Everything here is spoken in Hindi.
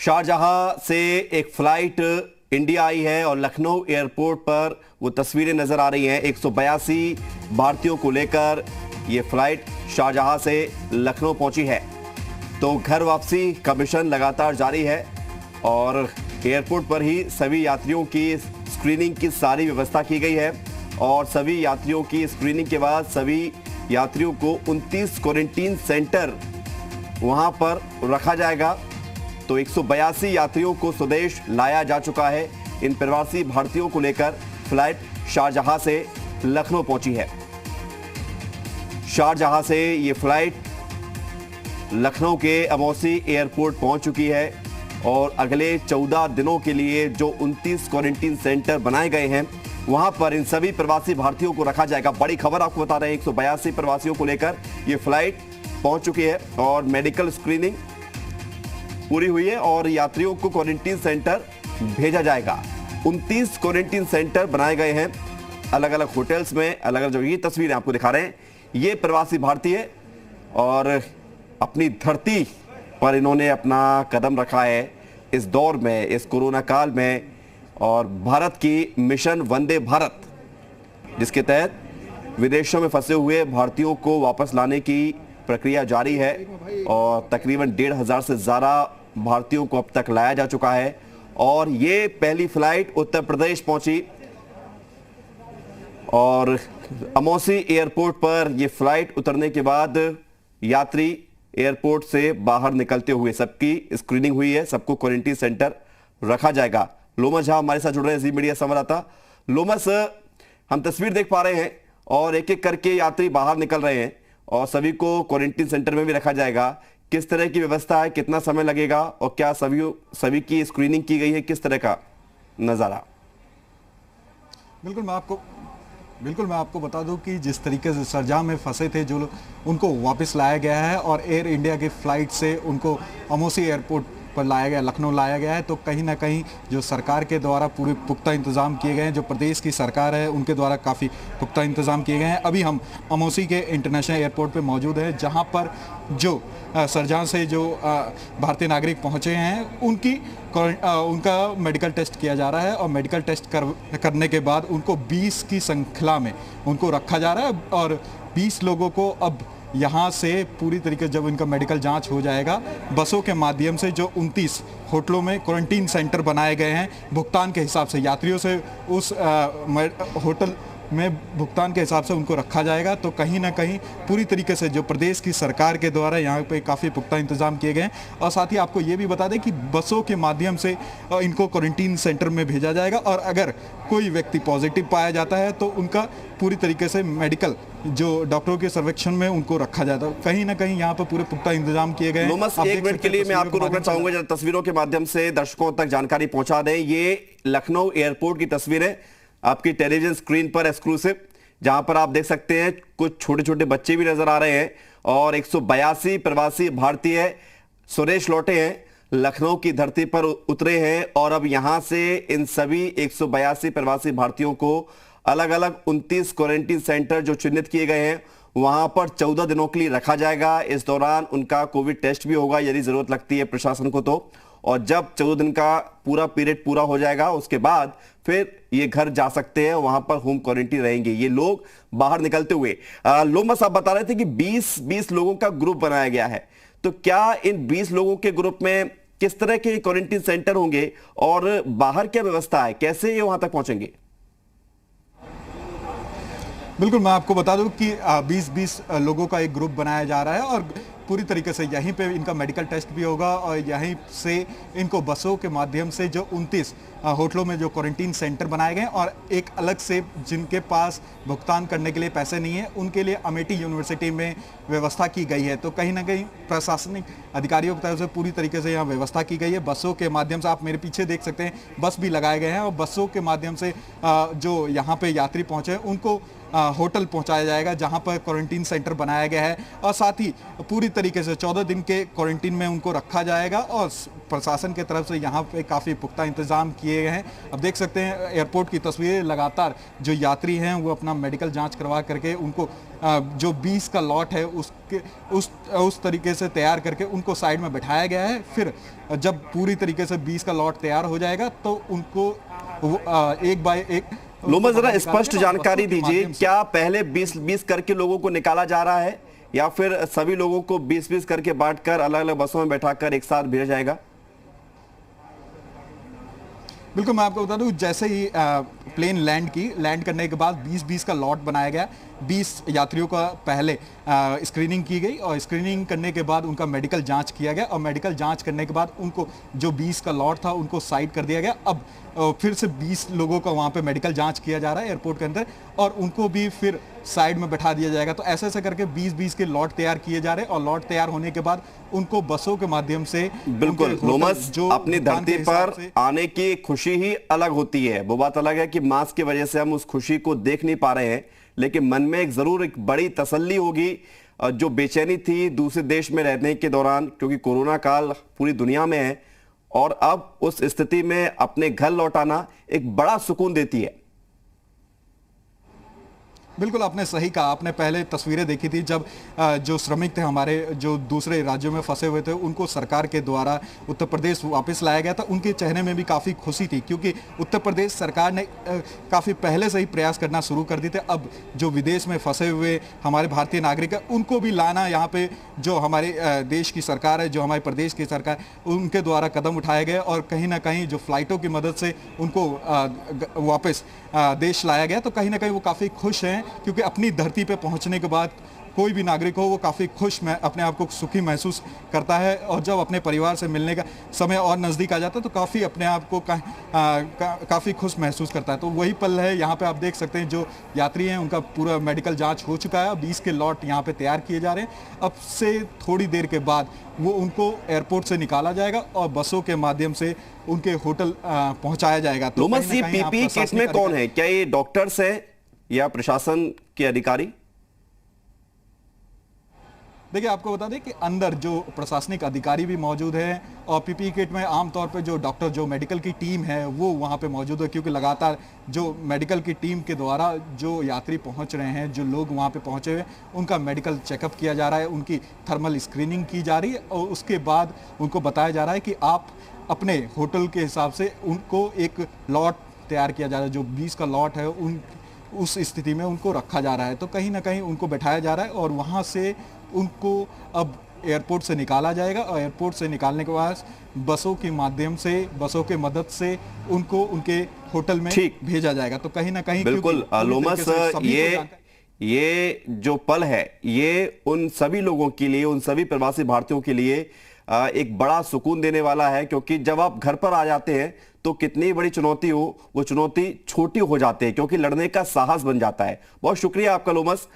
शारजाह से एक फ्लाइट इंडिया आई है और लखनऊ एयरपोर्ट पर वो तस्वीरें नजर आ रही हैं। 182 भारतीयों को लेकर ये फ्लाइट शारजाह से लखनऊ पहुंची है। तो घर वापसी का मिशन लगातार जारी है और एयरपोर्ट पर ही सभी यात्रियों की स्क्रीनिंग की सारी व्यवस्था की गई है और सभी यात्रियों की स्क्रीनिंग के बाद सभी यात्रियों को 29 क्वारंटीन सेंटर वहां पर रखा जाएगा। तो 182 यात्रियों को स्वदेश लाया जा चुका है। इन प्रवासी भारतीयों को लेकर फ्लाइट शारजाह से लखनऊ पहुंची है। शारजाह से ये फ्लाइट लखनऊ के अमौसी एयरपोर्ट पहुंच चुकी है और अगले 14 दिनों के लिए जो 29 क्वारंटीन सेंटर बनाए गए हैं वहां पर इन सभी प्रवासी भारतीयों को रखा जाएगा। बड़ी खबर आपको बता रहे हैं, 182 प्रवासियों को लेकर ये फ्लाइट पहुंच चुकी है और मेडिकल स्क्रीनिंग पूरी हुई है और यात्रियों को क्वारंटीन सेंटर भेजा जाएगा। 29 क्वारंटीन सेंटर बनाए गए हैं अलग अलग होटल्स में, अलग अलग जगह। ये तस्वीरें आपको दिखा रहे हैं, ये प्रवासी भारतीय और अपनी धरती पर इन्होंने अपना कदम रखा है इस दौर में, इस कोरोना काल में। और भारत की मिशन वंदे भारत, जिसके तहत विदेशों में फंसे हुए भारतीयों को वापस लाने की प्रक्रिया जारी है और तकरीबन 1,500 से ज़्यादा भारतीयों को अब तक लाया जा चुका है। और ये पहली फ्लाइट उत्तर प्रदेश पहुंची और अमौसी एयरपोर्ट पर यह फ्लाइट उतरने के बाद यात्री एयरपोर्ट से बाहर निकलते हुए सबकी स्क्रीनिंग हुई है, सबको क्वारंटीन सेंटर रखा जाएगा। लोमस झा हमारे साथ जुड़ रहे हैं, जी मीडिया संवाददाता। लोमस, हम तस्वीर देख पा रहे हैं और एक एक करके यात्री बाहर निकल रहे हैं और सभी को क्वारंटीन सेंटर में भी रखा जाएगा। किस तरह की व्यवस्था है, कितना समय लगेगा और क्या सभी की स्क्रीनिंग की गई है, किस तरह का नजारा? बिल्कुल मैं आपको बता दूं कि जिस तरीके से शारजाह में फंसे थे जो लोग, उनको वापस लाया गया है और एयर इंडिया की फ्लाइट से उनको अमौसी एयरपोर्ट पर लाया गया, लखनऊ लाया गया है। तो कहीं ना कहीं जो सरकार के द्वारा पूरे पुख्ता इंतज़ाम किए गए हैं, जो प्रदेश की सरकार है उनके द्वारा काफ़ी पुख्ता इंतज़ाम किए गए हैं। अभी हम अमौसी के इंटरनेशनल एयरपोर्ट पे मौजूद हैं, जहां पर जो शारजाह से जो भारतीय नागरिक पहुंचे हैं उनका मेडिकल टेस्ट किया जा रहा है और मेडिकल टेस्ट करने के बाद उनको 20 की श्रृंखला में उनको रखा जा रहा है और 20 लोगों को अब यहाँ से पूरी तरीके से जब इनका मेडिकल जांच हो जाएगा, बसों के माध्यम से जो 29 होटलों में क्वारंटीन सेंटर बनाए गए हैं भुगतान के हिसाब से, यात्रियों से उस होटल में भुगतान के हिसाब से उनको रखा जाएगा। तो कहीं ना कहीं पूरी तरीके से जो प्रदेश की सरकार के द्वारा यहाँ पे काफ़ी पुख्ता इंतजाम किए गए हैं। और साथ ही आपको ये भी बता दें कि बसों के माध्यम से इनको क्वारंटीन सेंटर में भेजा जाएगा और अगर कोई व्यक्ति पॉजिटिव पाया जाता है तो उनका पूरी तरीके से मेडिकल जो डॉक्टरों के सर्वेक्षण में उनको रखा जाता है। कहीं ना कहीं यहाँ पर पूरे पुख्ता इंतजाम किए गए हैं। एक मिनट के लिए मैं आपको रोकना चाहूंगा, तस्वीरों के माध्यम से दर्शकों तक जानकारी पहुंचा दें। ये लखनऊ एयरपोर्ट की तस्वीरें आपकी टेलीविजन स्क्रीन पर एक्सक्लूसिव, जहां पर आप देख सकते हैं कुछ छोटे छोटे बच्चे भी नजर आ रहे हैं और 182 प्रवासी भारतीय स्वदेश लौटे हैं, लखनऊ की धरती पर उतरे हैं और अब यहां से इन सभी 182 प्रवासी भारतीयों को अलग अलग 29 क्वारंटीन सेंटर जो चिन्हित किए गए हैं वहां पर 14 दिनों के लिए रखा जाएगा। इस दौरान उनका कोविड टेस्ट भी होगा यदि जरूरत लगती है प्रशासन को तो, और जब 14 दिन का पूरा पीरियड पूरा हो जाएगा उसके बाद फिर ये घर जा सकते हैं, वहां पर होम क्वारंटीन रहेंगे ये लोग बाहर निकलते हुए। लोमस, आप बता रहे थे कि 20 लोगों का ग्रुप बनाया गया है, तो क्या इन 20 लोगों के ग्रुप में किस तरह के क्वारंटीन सेंटर होंगे और बाहर क्या व्यवस्था है, कैसे ये वहां तक पहुंचेंगे? बिल्कुल मैं आपको बता दूं कि 20 लोगों का एक ग्रुप बनाया जा रहा है और पूरी तरीके से यहीं पे इनका मेडिकल टेस्ट भी होगा और यहीं से इनको बसों के माध्यम से जो 29 होटलों में जो क्वारंटीन सेंटर बनाए गए और एक अलग से जिनके पास भुगतान करने के लिए पैसे नहीं है उनके लिए अमेठी यूनिवर्सिटी में व्यवस्था की गई है। तो कहीं ना कहीं प्रशासनिक अधिकारियों की तरफ से पूरी तरीके से यहाँ व्यवस्था की गई है। बसों के माध्यम से आप मेरे पीछे देख सकते हैं बस भी लगाए गए हैं और बसों के माध्यम से जो यहाँ पे यात्री पहुँचे उनको होटल पहुंचाया जाएगा जहां पर क्वारंटीन सेंटर बनाया गया है, और साथ ही पूरी तरीके से 14 दिन के क्वारंटीन में उनको रखा जाएगा। और प्रशासन की तरफ से यहाँ पे काफ़ी पुख्ता इंतजाम किए गए हैं। अब देख सकते हैं एयरपोर्ट की तस्वीरें, लगातार जो यात्री हैं वो अपना मेडिकल जांच करवा करके उनको जो 20 का लॉट है उसके उस तरीके से तैयार करके उनको साइड में बैठाया गया है। फिर जब पूरी तरीके से 20 का लॉट तैयार हो जाएगा तो उनको एक बाय एक। लोमस, जरा स्पष्ट जानकारी दीजिए, क्या पहले 20-20 करके लोगों को निकाला जा रहा है या फिर सभी लोगों को 20-20 करके बांटकर अलग अलग बसों में बैठाकर एक साथ भेजा जाएगा? बिल्कुल, मैं आपको बता दूं, जैसे ही प्लेन लैंड करने के बाद 20-20 का लॉट बनाया गया। 20 यात्रियों का पहले स्क्रीनिंग की गई और स्क्रीनिंग करने के बाद उनका मेडिकल जांच किया गया, और मेडिकल जांच करने के बाद उनको जो 20 का लॉट था उनको साइड कर दिया गया। अब फिर से 20 लोगों का वहाँ पे मेडिकल जांच किया जा रहा है एयरपोर्ट के अंदर, और उनको भी फिर साइड में बैठा दिया जाएगा। तो ऐसे ऐसे करके 20-20 के लॉट तैयार किए जा रहे हैं, और लॉट तैयार होने के बाद उनको बसों के माध्यम से। बिल्कुल लोमस, जो अपनी धरती पर आने की खुशी ही अलग होती है। वो बात अलग है कि मास्क की वजह से हम उस खुशी को देख नहीं पा रहे हैं, लेकिन मन में जरूर एक बड़ी तसल्ली होगी। जो बेचैनी थी दूसरे देश में रहने के दौरान, क्योंकि कोरोना काल पूरी दुनिया में है, और अब उस स्थिति में अपने घर लौट आना एक बड़ा सुकून देती है। बिल्कुल, आपने सही कहा। आपने पहले तस्वीरें देखी थी जब जो श्रमिक थे हमारे, जो दूसरे राज्यों में फंसे हुए थे, उनको सरकार के द्वारा उत्तर प्रदेश वापस लाया गया था। उनके चेहरे में भी काफ़ी खुशी थी, क्योंकि उत्तर प्रदेश सरकार ने काफ़ी पहले से ही प्रयास करना शुरू कर दिए थे। अब जो विदेश में फंसे हुए हमारे भारतीय नागरिक हैं, उनको भी लाना, यहाँ पे जो हमारे देश की सरकार है, जो हमारे प्रदेश की सरकार, उनके द्वारा कदम उठाए गए, और कहीं ना कहीं जो फ्लाइटों की मदद से उनको वापस देश लाया गया। तो कहीं ना कहीं वो काफ़ी खुश हैं, क्योंकि अपनी धरती पे पहुंचने के बाद कोई भी नागरिक हो वो काफ़ी खुश में अपने आप को सुखी महसूस करता है, और जब अपने परिवार से मिलने का समय और नज़दीक आ जाता है तो काफ़ी अपने आप को काफ़ी खुश महसूस करता है। तो वही पल है। यहाँ पे आप देख सकते हैं जो यात्री हैं उनका पूरा मेडिकल जांच हो चुका है। 20 के लॉट यहाँ पे तैयार किए जा रहे हैं। अब से थोड़ी देर के बाद वो उनको एयरपोर्ट से निकाला जाएगा और बसों के माध्यम से उनके होटल पहुँचाया जाएगा। तो पीपीई किट में कौन है? क्या ये डॉक्टर्स है या प्रशासन के अधिकारी? देखिए, आपको बता दें कि अंदर जो प्रशासनिक अधिकारी भी मौजूद हैं, और पीपीई किट में आमतौर पे जो डॉक्टर, जो मेडिकल की टीम है वो वहाँ पे मौजूद है, क्योंकि लगातार जो मेडिकल की टीम के द्वारा जो यात्री पहुँच रहे हैं, जो लोग वहाँ पे पहुँचे हुए, उनका मेडिकल चेकअप किया जा रहा है, उनकी थर्मल स्क्रीनिंग की जा रही है, और उसके बाद उनको बताया जा रहा है कि आप अपने होटल के हिसाब से उनको एक लॉट तैयार किया जा रहा है। जो 20 का लॉट है उस स्थिति में उनको रखा जा रहा है। तो कहीं ना कहीं उनको बैठाया जा रहा है, और वहाँ से उनको अब एयरपोर्ट से निकाला जाएगा, और एयरपोर्ट से निकालने के बाद बसों के माध्यम से, बसों के मदद से उनको उनके होटल में भेजा जाएगा। तो कहीं ना कहीं बिल्कुल लोमस, ये जो पल है ये उन सभी लोगों के लिए, उन सभी प्रवासी भारतीयों के लिए एक बड़ा सुकून देने वाला है, क्योंकि जब आप घर पर आ जाते हैं तो कितनी बड़ी चुनौती हो, वो चुनौती छोटी हो जाती है, क्योंकि लड़ने का साहस बन जाता है। बहुत शुक्रिया आपका लोमस।